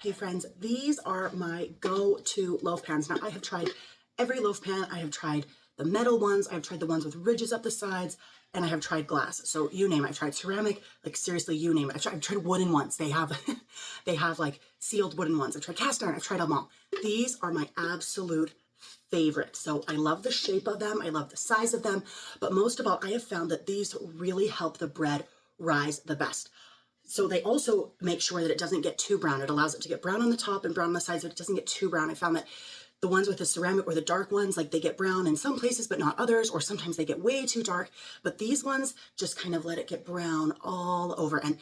Hey friends, these are my go-to loaf pans. Now I have tried every loaf pan. I have tried the metal ones. I've tried the ones with ridges up the sides, and I have tried glass. So you name it. I've tried ceramic, like seriously, you name it. I've tried wooden ones. They have, they have like sealed wooden ones. I've tried cast iron. I've tried them all. These are my absolute favorite. So I love the shape of them. I love the size of them. But most of all, I have found that these really help the bread rise the best. So they also make sure that it doesn't get too brown. It allows it to get brown on the top and brown on the sides, but it doesn't get too brown. I found that the ones with the ceramic or the dark ones, like they get brown in some places, but not others, or sometimes they get way too dark. But these ones just kind of let it get brown all over. And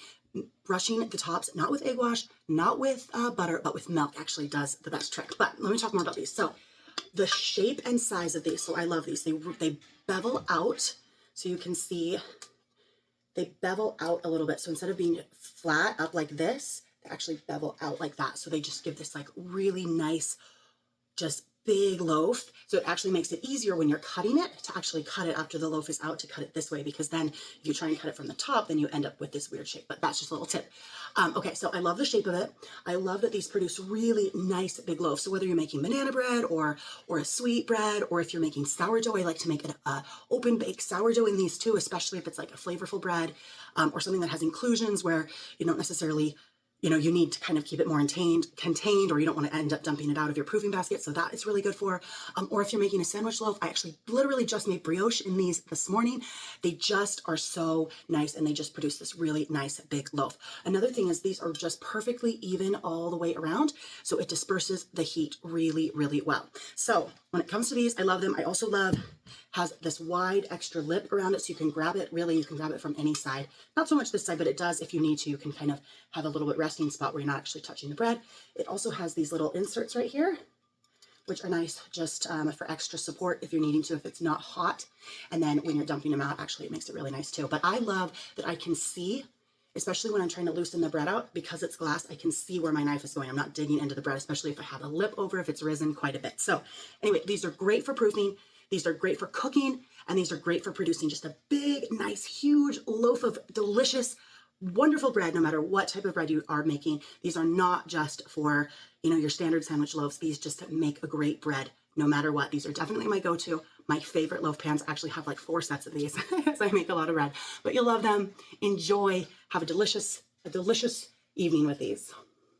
brushing the tops, not with egg wash, not with butter, but with milk actually does the best trick. But let me talk more about these. So the shape and size of these, so I love these. They bevel out, so you can see they bevel out a little bit. So instead of being flat up like this, they actually bevel out like that. So they just give this like really nice, just big loaf. So it actually makes it easier when you're cutting it to actually cut it after the loaf is out, to cut it this way, because then if you try and cut it from the top, then you end up with this weird shape. But that's just a little tip. Okay, so I love the shape of it. I love that these produce really nice big loaves. So whether you're making banana bread or a sweet bread, or if you're making sourdough, I like to make an open bake sourdough in these too, especially if it's like a flavorful bread or something that has inclusions where you don't necessarily, you need to kind of keep it more contained, or you don't want to end up dumping it out of your proofing basket. So that is really good for, or if you're making a sandwich loaf. I actually literally just made brioche in these this morning. They just are so nice, and they just produce this really nice big loaf. Another thing is these are just perfectly even all the way around. So it disperses the heat really, really well. So when it comes to these, I love them. I also love, has this wide extra lip around it, so you can grab it, really, you can grab it from any side. Not so much this side, but it does, if you need to, you can kind of have a little bit resting spot where you're not actually touching the bread. It also has these little inserts right here, which are nice just for extra support if you're needing to, if it's not hot. And then when you're dumping them out, actually it makes it really nice too. But I love that I can see, especially when I'm trying to loosen the bread out, because it's glass, I can see where my knife is going. I'm not digging into the bread, especially if I have a lip over, if it's risen quite a bit. So anyway, these are great for proofing. These are great for cooking, and these are great for producing just a big, nice, huge loaf of delicious, wonderful bread, no matter what type of bread you are making. These are not just for, your standard sandwich loaves. These just make a great bread no matter what. These are definitely my go-to. My favorite loaf pans. I actually have like 4 sets of these as I make a lot of bread. But you'll love them. Enjoy. Have a delicious evening with these.